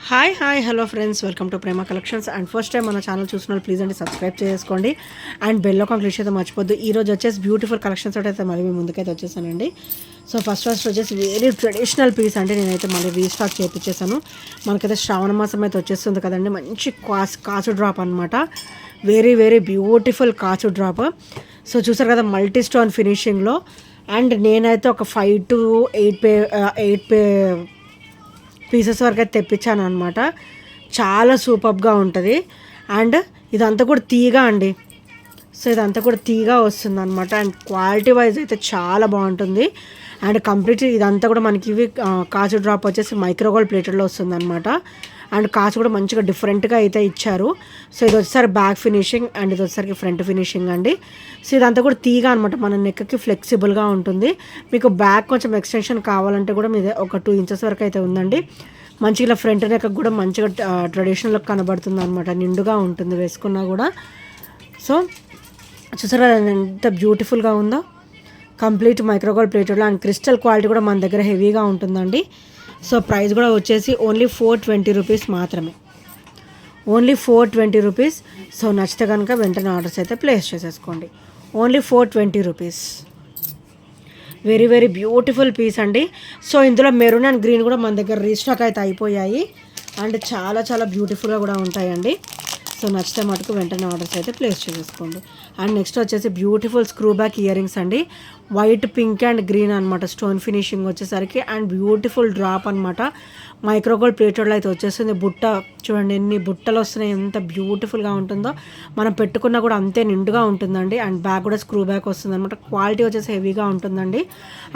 Hi hello friends, welcome to Prema collections. And first time మన channel చూసిన please అండి subscribe చేసుకోండి and bell icon click అయితే మర్చిపోద్దు. ఈరోజు వచ్చేసి బ్యూటిఫుల్ కలెక్షన్స్ అయితే మళ్ళీ మీ ముందుకైతే వచ్చేసానండి. సో ఫస్ట్ వచ్చేసి వెరీ ట్రెడిషనల్ పీస్ అంటే నేనైతే మళ్ళీ రీస్టాక్ చేయించేసాను. మనకైతే శ్రావణ మాసం అయితే వచ్చేస్తుంది కదండి. మంచి కాచు డ్రాప్ అనమాట. వెరీ బ్యూటిఫుల్ కాచు డ్రాప్. సో చూసారు కదా, మల్టీ స్టోన్ ఫినిషింగ్లో. అండ్ నేనైతే ఒక 5 to 8 పీసెస్ వరకు అయితే తెప్పించాను అనమాట. చాలా సూపర్గా ఉంటుంది. అండ్ ఇదంతా కూడా తీగ అండి. సో ఇదంతా కూడా తీగ వస్తుంది అనమాట. అండ్ క్వాలిటీ వైజ్ అయితే చాలా బాగుంటుంది. అండ్ కంప్లీట్ ఇదంతా కూడా మనకి ఇవి కాచు డ్రాప్ వచ్చేసి మైక్రోగోల్డ్ ప్లేటెడ్లో వస్తుంది అనమాట. అండ్ కాచు కూడా మంచిగా డిఫరెంట్గా అయితే ఇచ్చారు. సో ఇది వచ్చేసరికి బ్యాక్ ఫినిషింగ్ అండ్ ఇది వచ్చేసరికి ఫ్రంట్ ఫినిషింగ్ అండి. సో ఇదంతా కూడా తీగ అనమాట. మన నెక్కి ఫ్లెక్సిబుల్గా ఉంటుంది. మీకు బ్యాక్ కొంచెం ఎక్స్టెన్షన్ కావాలంటే కూడా మీద ఒక 2 inches వరకు అయితే ఉందండి. మంచిగా ఇలా ఫ్రంట్ నెక్ కూడా మంచిగా ట్రెడిషనల్ లుక్ కనబడుతుంది అనమాట. నిండుగా ఉంటుంది వేసుకున్నా కూడా. సో చూసారా ఎంత బ్యూటిఫుల్గా ఉందో. కంప్లీట్ మైక్రోగోల్డ్ ప్లేటెడ్లో అండ్ క్రిస్టల్ క్వాలిటీ కూడా మన దగ్గర హెవీగా ఉంటుందండి. సో ప్రైస్ కూడా వచ్చేసి ఓన్లీ 420 రూపీస్ మాత్రమే. Only 420 rupees. సో నచ్చితే కనుక వెంటనే ఆర్డర్స్ అయితే ప్లేస్ చేసేసుకోండి. Only 420 rupees. Very beautiful piece అండి. సో ఇందులో మెరూన్ అండ్ గ్రీన్ కూడా మన దగ్గర రీస్టాక్ అయితే అయిపోయాయి. అండ్ చాలా బ్యూటిఫుల్గా కూడా ఉంటాయండి. సో నచ్చితే మటుకు వెంటనే ఆర్డర్స్ అయితే ప్లేస్ చేసేసుకోండి. అండ్ నెక్స్ట్ వచ్చేసి beautiful screw back ear rings అండి. వైట్, పింక్ అండ్ గ్రీన్ అనమాట. స్టోన్ ఫినిషింగ్ వచ్చేసరికి అండ్ బ్యూటిఫుల్ డ్రాప్ అనమాట. మైక్రోగోల్డ్ ప్లేటెడ్లో అయితే వచ్చేస్తుంది. బుట్ట చూడండి ఎన్ని బుట్టలు వస్తున్నాయి, ఎంత బ్యూటిఫుల్గా ఉంటుందో. మనం పెట్టుకున్నా కూడా అంతే నిండుగా ఉంటుందండి. అండ్ బ్యాక్ కూడా స్క్రూ బ్యాక్ వస్తుంది అనమాట. క్వాలిటీ వచ్చేసి హెవీగా ఉంటుందండి.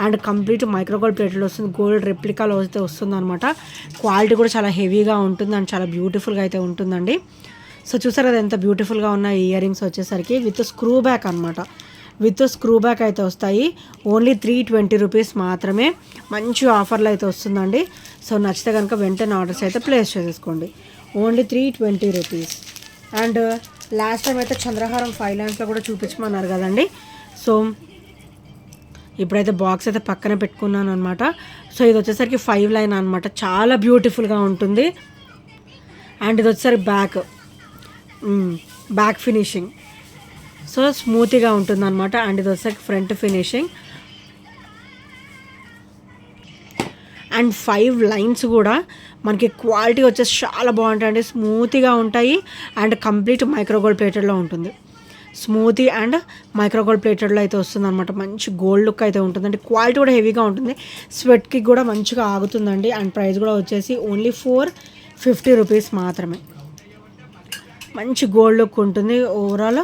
అండ్ కంప్లీట్ మైక్రోగోల్డ్ ప్లేటెడ్ వస్తుంది. గోల్డ్ రెప్లికాలో అయితే వస్తుంది అనమాట. క్వాలిటీ కూడా చాలా హెవీగా ఉంటుంది అండ్ చాలా బ్యూటిఫుల్గా అయితే ఉంటుందండి. సో చూసారు కదా ఎంత బ్యూటిఫుల్గా ఉన్న ఇయర్ రింగ్స్ వచ్చేసరికి విత్ స్క్రూ బ్యాక్ అనమాట. విత్ స్క్రూ బ్యాక్ అయితే వస్తాయి. ఓన్లీ 320 రూపీస్ మాత్రమే. మంచి ఆఫర్లో అయితే వస్తుందండి. సో నచ్చితే కనుక వెంటనే ఆర్డర్స్ అయితే ప్లేస్ చేసేసుకోండి. Only 320 rupees. And last time అయితే చంద్రహారం 5 lines కూడా చూపించమన్నారు కదండి. సో ఇప్పుడైతే బాక్స్ అయితే పక్కన పెట్టుకున్నాను అనమాట. సో ఇది వచ్చేసరికి 5 line అనమాట. చాలా బ్యూటిఫుల్గా ఉంటుంది. అండ్ ఇది వచ్చేసరికి బ్యాక్ ఫినిషింగ్. సో స్మూత్గా ఉంటుంది అనమాట. అండ్ ఇది వచ్చేసరికి ఫ్రంట్ ఫినిషింగ్. అండ్ 5 lines కూడా మనకి క్వాలిటీ వచ్చేసి చాలా బాగుంటాయండి. స్మూత్గా ఉంటాయి అండ్ కంప్లీట్ మైక్రోగోల్డ్ ప్లేటెడ్లో ఉంటుంది. స్మూతీ అండ్ మైక్రోగోల్డ్ ప్లేటెడ్లో అయితే వస్తుంది అనమాట. మంచి గోల్డ్ లుక్ అయితే ఉంటుందండి. క్వాలిటీ కూడా హెవీగా ఉంటుంది. స్వెట్కి కూడా మంచిగా ఆగుతుందండి. అండ్ ప్రైస్ కూడా వచ్చేసి ఓన్లీ 450 రూపీస్ మాత్రమే. మంచి గోల్డ్ లుక్ ఉంటుంది. ఓవరాల్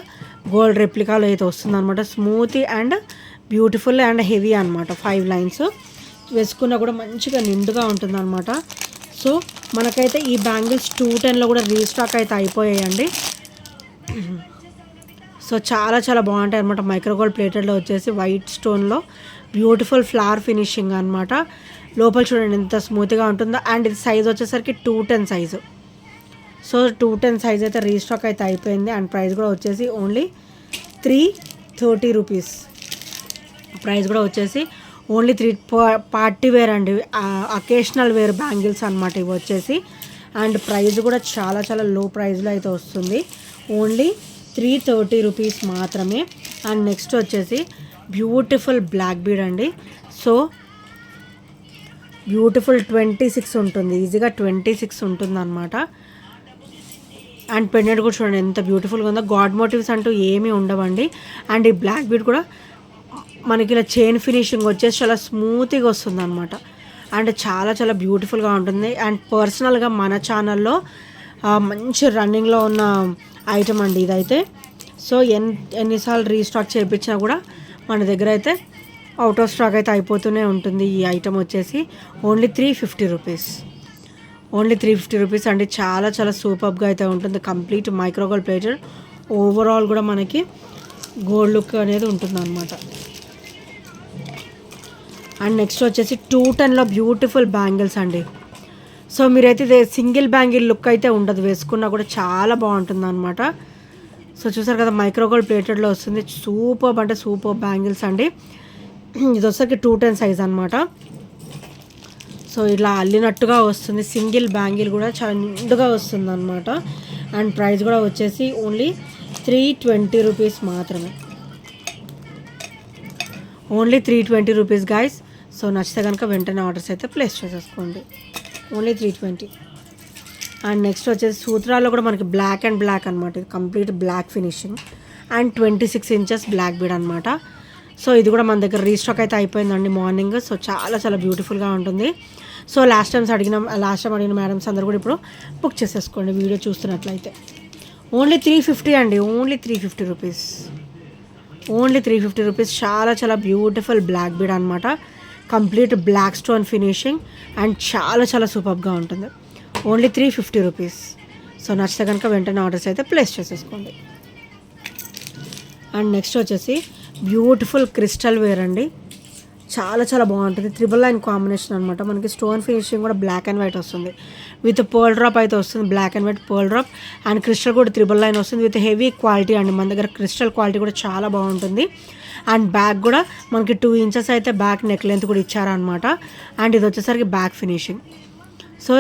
గోల్డ్ రెప్లికాలో అయితే వస్తుంది అనమాట. Smoothie and beautiful and heavy అనమాట. 5 lines వేసుకున్నా కూడా మంచిగా నిండుగా ఉంటుంది అనమాట. సో మనకైతే ఈ బ్యాంగిల్స్ 210లో కూడా రీస్టాక్ అయితే అయిపోయాయండి. సో చాలా బాగుంటాయి అనమాట. మైక్రోగోల్డ్ ప్లేటెడ్లో వచ్చేసి వైట్ స్టోన్లో బ్యూటిఫుల్ ఫ్లవర్ ఫినిషింగ్ అనమాట. లోపల చూడండి ఎంత స్మూత్గా ఉంటుందో. అండ్ ఇది సైజ్ వచ్చేసరికి 210 సైజు. సో 210 సైజ్ అయితే రీస్టాక్ అయితే అయిపోయింది. అండ్ ప్రైస్ కూడా వచ్చేసి ఓన్లీ 330 రూపీస్. ప్రైస్ కూడా వచ్చేసి ఓన్లీ పార్టీ వేర్ అండి. అకేషనల్ వేర్ బ్యాంగిల్స్ అనమాట ఇవి వచ్చేసి. అండ్ ప్రైస్ కూడా చాలా లో ప్రైస్లో అయితే వస్తుంది. ఓన్లీ 330 రూపీస్ మాత్రమే. అండ్ నెక్స్ట్ వచ్చేసి బ్యూటిఫుల్ బ్లాక్ బీడ్ అండి. సో బ్యూటిఫుల్ 26 ఉంటుంది. ఈజీగా 26 ఉంటుంది అనమాట. అండ్ పెండెంట్ కూడా చూడండి ఎంత బ్యూటిఫుల్గా ఉందో. గాడ్ మోటివ్స్ అంటూ ఏమీ ఉండవండి. అండ్ ఈ బ్లాక్ బీడ్ కూడా మనకి ఇలా చైన్ ఫినిషింగ్ వచ్చేసి చాలా స్మూత్గా వస్తుంది అనమాట. అండ్ చాలా బ్యూటిఫుల్గా ఉంటుంది. అండ్ పర్సనల్గా మన ఛానల్లో మంచి రన్నింగ్లో ఉన్న ఐటమ్ అండి ఇదైతే. సో ఎన్నిసార్లు రీస్టాక్ చేయించినా కూడా మన దగ్గర అయితే అవుట్ ఆఫ్ స్టాక్ అయితే అయిపోతూనే ఉంటుంది. ఈ ఐటమ్ వచ్చేసి ఓన్లీ 350 రూపీస్. ఓన్లీ 350 రూపీస్ అండి. చాలా సూపర్గా అయితే ఉంటుంది. Complete micro gold plated. ఓవరాల్ కూడా మనకి గోల్డ్ లుక్ అనేది ఉంటుంది అనమాట. అండ్ నెక్స్ట్ వచ్చేసి 210లో బ్యూటిఫుల్ బ్యాంగిల్స్ అండి. సో మీరైతే సింగిల్ బ్యాంగిల్ లుక్ అయితే ఉండదు, వేసుకున్నా కూడా చాలా బాగుంటుంది అనమాట. సో చూసారు కదా మైక్రోగోల్డ్ ప్లేటెడ్లో వస్తుంది. సూపర్ బ్యాంగిల్స్ అండి. ఇది వచ్చేసరికి 210 సైజ్ అనమాట. సో ఇలా అల్లినట్టుగా వస్తుంది. సింగిల్ బ్యాంగిల్ కూడా చాలా నిండుగా వస్తుంది అనమాట. అండ్ ప్రైస్ కూడా వచ్చేసి ఓన్లీ 320 రూపీస్ మాత్రమే. Only 320 rupees guys. సో నచ్చితే కనుక వెంటనే ఆర్డర్స్ అయితే ప్లేస్ చేసేసుకోండి. ఓన్లీ 320. అండ్ నెక్స్ట్ వచ్చేసి సూత్రాల్లో కూడా మనకి బ్లాక్ అండ్ బ్లాక్ అనమాట. ఇది complete black finishing and 26 inches black bead అనమాట. సో ఇది కూడా మన దగ్గర రీస్టాక్ అయితే అయిపోయిందండి మార్నింగ్. సో చాలా చాలా బ్యూటిఫుల్గా ఉంటుంది. సో లాస్ట్ టైం అడిగిన మేడమ్స్ అందరూ కూడా ఇప్పుడు బుక్ చేసేసుకోండి వీడియో చూస్తున్నట్లయితే. ఓన్లీ 350 అండి. Only 350 rupees. Only 350 rupees. చాలా చాలా బ్యూటిఫుల్ బ్లాక్ బీడ్ అనమాట. Complete black stone finishing and చాలా చాలా సూపర్గా ఉంటుంది. Only 350 rupees. సో నచ్చితే కనుక వెంటనే ఆర్డర్స్ అయితే ప్లేస్ చేసేసుకోండి. అండ్ నెక్స్ట్ వచ్చేసి బ్యూటిఫుల్ క్రిస్టల్ వేర్ అండి. చాలా చాలా బాగుంటుంది. 999 కాంబినేషన్ అనమాట. మనకి స్టోన్ ఫినిషింగ్ కూడా బ్లాక్ అండ్ వైట్ వస్తుంది. విత్ పర్ల్ డ్రాప్ అయితే వస్తుంది. Black and white pearl drop and crystal కూడా 999 వస్తుంది. విత్ హెవీ క్వాలిటీ అండి. మన దగ్గర క్రిస్టల్ క్వాలిటీ కూడా చాలా బాగుంటుంది. అండ్ బ్యాక్ కూడా మనకి 2 ఇంచెస్ అయితే బ్యాక్ నెక్ లెంత్ కూడా ఇచ్చారనమాట. అండ్ ఇది వచ్చేసరికి బ్యాక్ ఫినిషింగ్. సో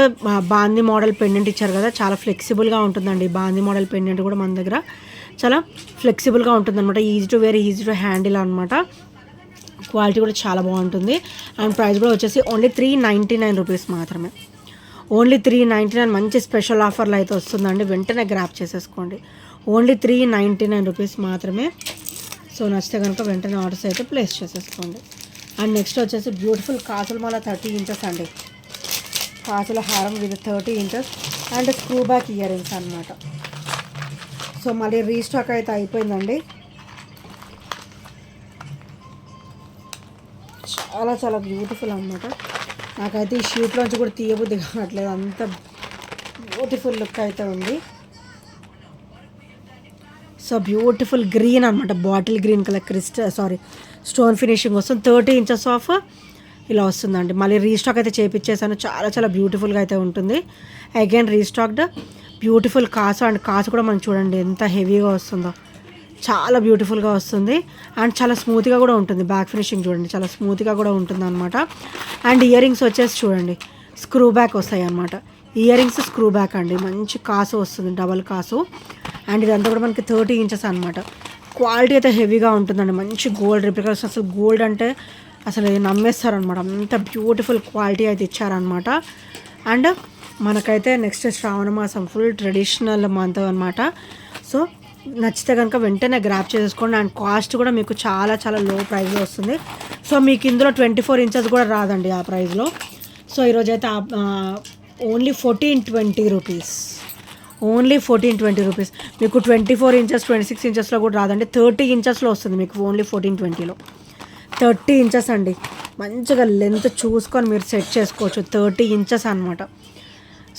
బాందీ మోడల్ పెండెంట్ ఇచ్చారు కదా, చాలా ఫ్లెక్సిబుల్గా ఉంటుందండి. బాందీ మోడల్ పెండెంట్ కూడా మన దగ్గర చాలా ఫ్లెక్సిబుల్గా ఉంటుందన్నమాట. Easy to wear, easy to handle అనమాట. క్వాలిటీ కూడా చాలా బాగుంటుంది. అండ్ ప్రైస్ కూడా వచ్చేసి ఓన్లీ 399 రూపీస్ మాత్రమే. ఓన్లీ 399. మంచి స్పెషల్ ఆఫర్లు అయితే వస్తుందండి. వెంటనే గ్రాప్ చేసేసుకోండి. ఓన్లీ 399 రూపీస్ మాత్రమే. సో నచ్చితే కనుక వెంటనే ఆర్డర్స్ అయితే ప్లేస్ చేసేసుకోండి. అండ్ నెక్స్ట్ వచ్చేసి బ్యూటిఫుల్ కాసుల మాల 30 ఇంచెస్ అండి. కాసుల హారం with 30 inches and screw back ear rings అనమాట. సో మళ్ళీ రీస్టాక్ అయితే అయిపోయిందండి. చాలా చాలా బ్యూటిఫుల్ అనమాట. నాకైతే ఈ షీట్లోంచి కూడా తీయబుద్ధి కావట్లేదు, అంత బ్యూటిఫుల్ లుక్ అయితే ఉంది. సో బ్యూటిఫుల్ గ్రీన్ అనమాట. Bottle green colour stone finishing వస్తుంది. 30 ఇంచెస్ ఆఫ్ ఇలా వస్తుందండి. మళ్ళీ రీస్టాక్ అయితే చేపించేసాను. చాలా చాలా బ్యూటిఫుల్గా అయితే ఉంటుంది. అగైన్ రీస్టాక్డ్ బ్యూటిఫుల్ కాసు. అండ్ కాసు కూడా మనం చూడండి ఎంత హెవీగా వస్తుందో. చాలా బ్యూటిఫుల్గా వస్తుంది అండ్ చాలా స్మూత్గా కూడా ఉంటుంది. బ్యాక్ ఫినిషింగ్ చూడండి, చాలా స్మూత్గా కూడా ఉంటుంది అనమాట. అండ్ ఇయర్ రింగ్స్ వచ్చేసి చూడండి స్క్రూ బ్యాక్ వస్తాయి అనమాట. ఇయర్ రింగ్స్ స్క్రూ బ్యాక్ అండి. మంచి కాసు వస్తుంది, డబల్ కాసు. అండ్ ఇదంతా కూడా మనకి 30 ఇంచెస్ అనమాట. క్వాలిటీ అయితే హెవీగా ఉంటుందండి. మంచి గోల్డ్ రిప్లికేస్. అసలు గోల్డ్ అంటే అసలు నమ్మేస్తారనమాట. అంత బ్యూటిఫుల్ క్వాలిటీ అయితే ఇచ్చారనమాట. అండ్ మనకైతే నెక్స్ట్ శ్రావణ మాసం ఫుల్ ట్రెడిషనల్ మంత్ అనమాట. సో నచ్చితే కనుక వెంటనే గ్రాప్ చేసేసుకోండి. అండ్ కాస్ట్ కూడా మీకు చాలా చాలా లో ప్రైస్లో వస్తుంది. సో మీకు ఇందులో 24 ఇంచెస్ కూడా రాదండి ఆ ప్రైస్లో. సో ఈరోజైతే ఓన్లీ 1420 రూపీస్. Only 1420 rupees. మీకు 24 ఇంచెస్ 26 ఇంచెస్లో కూడా రాదండి. 30 ఇంచెస్లో వస్తుంది మీకు ఓన్లీ 1420లో. 30 ఇంచెస్ అండి. మంచిగా లెంత్ చూసుకొని మీరు సెట్ చేసుకోవచ్చు. 30 ఇంచెస్ అనమాట.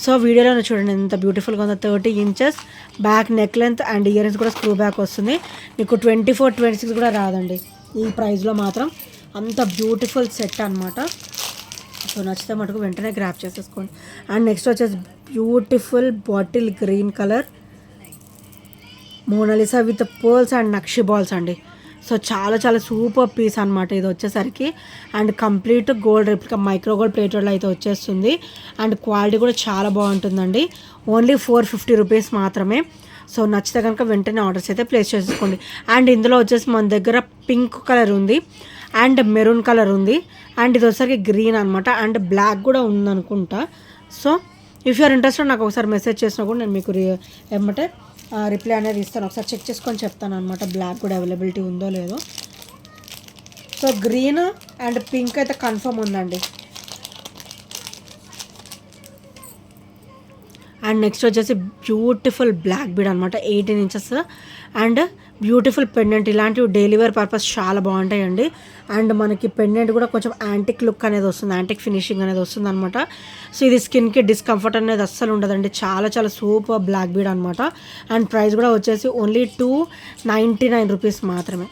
సో వీడియోలో చూడండి ఎంత బ్యూటిఫుల్గా ఉందో. 30 inches back neck length and ear rings కూడా స్క్రూ బ్యాక్ వస్తుంది. మీకు 24, 26 కూడా రాదండి ఈ ప్రైస్లో మాత్రం. అంత బ్యూటిఫుల్ సెట్ అనమాట. సో నచ్చితే మటుకు వెంటనే గ్రాప్ చేసేసుకోండి. అండ్ నెక్స్ట్ వచ్చేసి beautiful bottle green colour Mona Lisa with pearls and నక్షి బాల్స్ అండి. సో చాలా చాలా సూపర్ పీస్ అనమాట ఇది వచ్చేసరికి. And complete gold replica micro gold ప్లేటెడ్లో అయితే వచ్చేస్తుంది. అండ్ క్వాలిటీ కూడా చాలా బాగుంటుందండి. ఓన్లీ 450 రూపీస్ మాత్రమే. సో నచ్చితే కనుక వెంటనే ఆర్డర్స్ అయితే ప్లేస్ చేసుకోండి. అండ్ ఇందులో వచ్చేసి మన దగ్గర పింక్ కలర్ ఉంది అండ్ మెరూన్ కలర్ ఉంది. అండ్ ఇది వచ్చేసరికి గ్రీన్ అనమాట. అండ్ బ్లాక్ కూడా ఉందనుకుంటా. సో ఇఫ్ యూఆర్ ఇంట్రెస్టెడ్ నాకు ఒకసారి మెసేజ్ చేసినా కూడా నేను మీకు ఏమంటే రిప్లై అనేది ఇస్తాను. ఒకసారి చెక్ చేసుకొని చెప్తాను అనమాట బ్లాక్ కూడా అవైలబిలిటీ ఉందో లేదో. సో గ్రీన్ అండ్ పింక్ అయితే కన్ఫర్మ్ ఉందండి. అండ్ నెక్స్ట్ వచ్చేసి బ్యూటిఫుల్ బ్లాక్ బీడ్ అనమాట. 18 ఇంచెస్ అండ్ బ్యూటిఫుల్ పెండెంట్. ఇలాంటివి డైలీ వేర్ పర్పస్ చాలా బాగుంటాయండి. అండ్ మనకి పెండెంట్ కూడా కొంచెం యాంటిక్ లుక్ అనేది వస్తుంది, యాంటిక్ ఫినిషింగ్ అనేది వస్తుంది అనమాట. సో ఇది స్కిన్కి డిస్కంఫర్ట్ అనేది అస్సలు ఉండదండి. చాలా చాలా సూపర్ బ్లాక్ బీడ్ అనమాట. అండ్ ప్రైస్ కూడా వచ్చేసి ఓన్లీ 299 రూపీస్ మాత్రమే.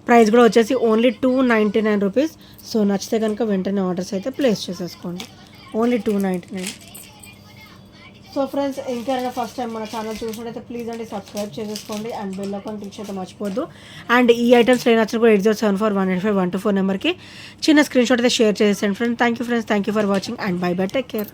ప్రైస్ కూడా వచ్చేసి ఓన్లీ 299 రూపీస్. సో నచ్చితే కనుక వెంటనే ఆర్డర్స్ అయితే ప్లేస్ చేసేసుకోండి. ఓన్లీ 299. సో ఫ్రెండ్స్, ఇంకెవరైనా ఫస్ట్ టైం మన ఛానల్ చూసినట్టయితే ప్లీజ్ అండి సబ్స్క్రైబ్ చేసేసుకోండి అండ్ బెల్ ఐకాన్ క్లిక్ చేయడం మర్చిపోద్దు. అండ్ ఈ ఐటమ్స్ నేను నచ్చిన కూడా 8074185124 నెంబర్కి చిన్న స్క్రీన్ షాట్ అయితే షేర్ చేసేయండి friends. Thank you for watching and by by, take care.